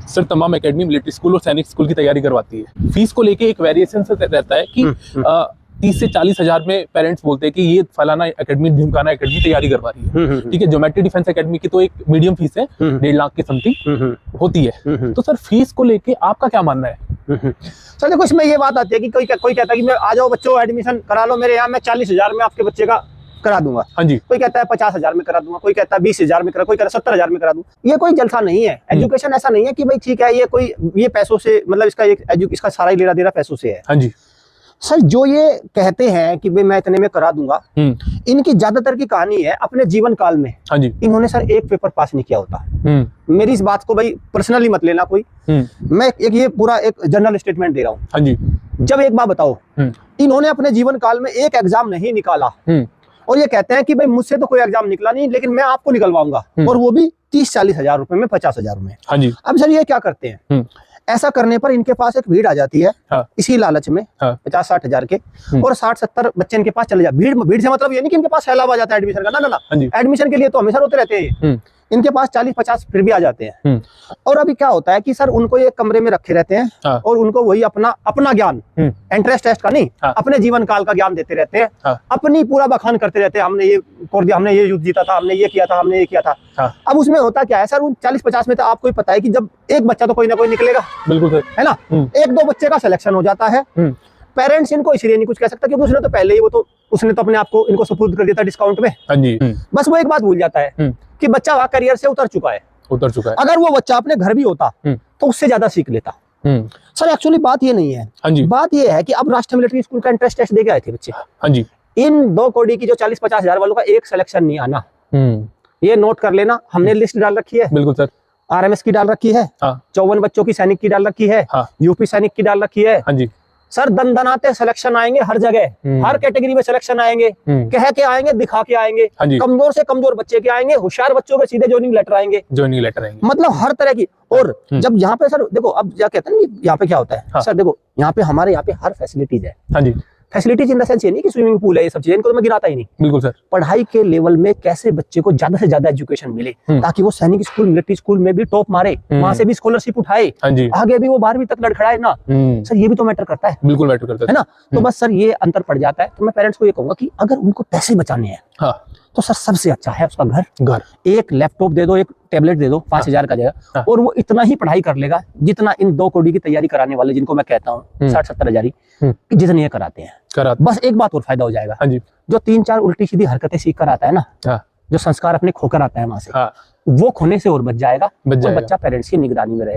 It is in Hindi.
सर तमाम एकेडमी मिलिट्री स्कूल और सैनिक स्कूल की तैयारी करवाती है। फीस को लेके एक वेरिएशन से रहता है कि 30 से 40 हजार में पेरेंट्स बोलते हैं कि ये फलाना एकेडमी ढिमकाना एकेडमी तैयारी करवा रही है। ठीक है, ज्योमेट्री डिफेंस एकेडमी की तो एक मीडियम फीस है, 1.5 लाख के समथिंग होती है। तो सर फीस को लेके आपका क्या मानना है? सर देखो, इसमें ये बात आती है कि कोई कहता है कि मैं आ जाओ बच्चों एडमिशन करा लो मेरे यहाँ, मैं 40,000 में आपके बच्चे का करा दूंगा। हाँ जी। कोई कहता है 50,000 में करा दूंगा, कोई कहता है 20,000 में करा, कोई कहता है 70,000 में करा दूंगा। ये कोई जलसा नहीं है। एजुकेशन ऐसा नहीं है कि भाई ठीक है ये पैसों से, मतलब इसका सारा ही लेना देना पैसों से है। हाँ जी सर, जो ये कहते हैं कि भाई मैं इतने में करा दूंगा, इनकी ज्यादातर की कहानी है अपने जीवन काल में। हाँ जी। इन्होंने सर एक पेपर पास नहीं किया होता। मेरी इस बात को भाई पर्सनली मत लेना कोई, मैं ये पूरा एक जनरल स्टेटमेंट दे रहा हूँ। हाँ जी। जब एक बात बताओ, इन्होंने अपने जीवन काल में एक एग्जाम नहीं निकाला और ये कहते हैं कि भाई मुझसे तो कोई एग्जाम निकला नहीं, लेकिन मैं आपको निकलवाऊंगा, और वो भी 30-40 हजार रुपए में, 50,000 में। हाँ जी। अब सर ये क्या करते हैं, ऐसा करने पर इनके पास एक भीड़ आ जाती है। हाँ। इसी लालच में 50-60 हजार के और 60-70 बच्चे इनके पास चले जाते। भीड़ से मतलब ये नहीं कि इनके पास सैलाब आ जाता है एडमिशन का, ना। एडमिशन के लिए तो हमेशा रोते रहते हैं। इनके पास 40-50 फिर भी आ जाते हैं। और अभी क्या होता है कि सर उनको एक कमरे में रखे रहते हैं। हाँ। और उनको वही अपना ज्ञान, एंट्रेंस टेस्ट का नहीं, हाँ, अपने जीवन काल का ज्ञान देते रहते हैं। हाँ। अपनी पूरा बखान करते रहते हैं, हमने ये कर दिया, हमने ये युद्ध जीता था, हमने ये किया था, हमने ये किया था। हाँ। अब उसमें होता क्या है सर, उन 40-50 में तो आपको ही पता है कि जब एक बच्चा तो कोई ना कोई निकलेगा। बिल्कुल सर, है ना। 1-2 बच्चे का सिलेक्शन हो जाता है। पेरेंट्स इनको इसलिए नहीं कुछ कह सकता क्योंकि उसने तो पहले ही उसने तो अपने आप को इनको सुपुर्द कर दिया था डिस्काउंट में। हाँ जी। बस वो एक बात भूल जाता है कि बच्चा वहां करियर से उतर चुका है। अगर वो बच्चा अपने घर भी होता तो उससे ज्यादा सीख लेता। सर एक्चुअली बात ये नहीं है। हाँ जी। बात ये है कि अब राष्ट्रीय मिलिट्री स्कूल का एंट्रेंस टेस्ट दे के आए थे बच्चे। हाँ जी। इन 2 करोड़ की जो 40-50 हजार वालों का एक सिलेक्शन नहीं आना, ये नोट कर लेना। हमने लिस्ट डाल रखी है। बिल्कुल सर। RMS की डाल रखी है। 54 बच्चों की सैनिक की डाल रखी है। यूपी सैनिक की डाल रखी है। हाँ जी। सर दनदनाते सिलेक्शन आएंगे हर जगह, हर कैटेगरी में सिलेक्शन आएंगे। कह के आएंगे, दिखा के आएंगे। कमजोर से कमजोर बच्चे के आएंगे, होशियार बच्चों के सीधे ज्वाइनिंग लेटर आएंगे। मतलब हर तरह की। और जब यहाँ पे सर देखो, अब क्या कहते हैं ना, यहाँ पे क्या होता है। हाँ। सर देखो यहाँ पे हमारे यहाँ पे हर फैसिलिटीज है। हाँ जी। फैसिलिटीज इन द सेंस ये नहीं कि स्विमिंग पूल है, ये सब चीजें, इनको तो मैं गिराता ही नहीं। बिल्कुल सर। पढ़ाई के लेवल में कैसे बच्चे को ज्यादा से ज्यादा एजुकेशन मिले ताकि वो सैनिक स्कूल, मिलिट्री स्कूल में भी टॉप मारे, वहां से भी स्कॉलरशिप उठाए, आगे भी वो 12वीं तक लड़खड़ाए ना। सर ये भी तो मैटर करता है। बिल्कुल मैटर करता है ना। तो बस सर ये अंतर पड़ जाता है। तो मैं पेरेंट्स को ये कहूंगा कि अगर उनको पैसे बचाने हैं, हाँ, तो सर सबसे अच्छा है उसका घर। एक लैपटॉप दे दो, एक टैबलेट दे दो, 5,000 का जाएगा। और वो इतना ही पढ़ाई कर लेगा जितना इन 2 करोड़ की तैयारी कराने वाले, जिनको मैं कहता हूँ 60-70 हजार जितने ये कराते हैं। बस एक बात और फायदा हो जाएगा। हाँ जी। जो 3-4 उल्टी सीधी हरकतें सीख कर आता है ना, जो संस्कार अपने खोकर आता है वहां से, वो खोने से और बच जाएगा। और बच्चा पेरेंट्स की निगरानी में रहेगा।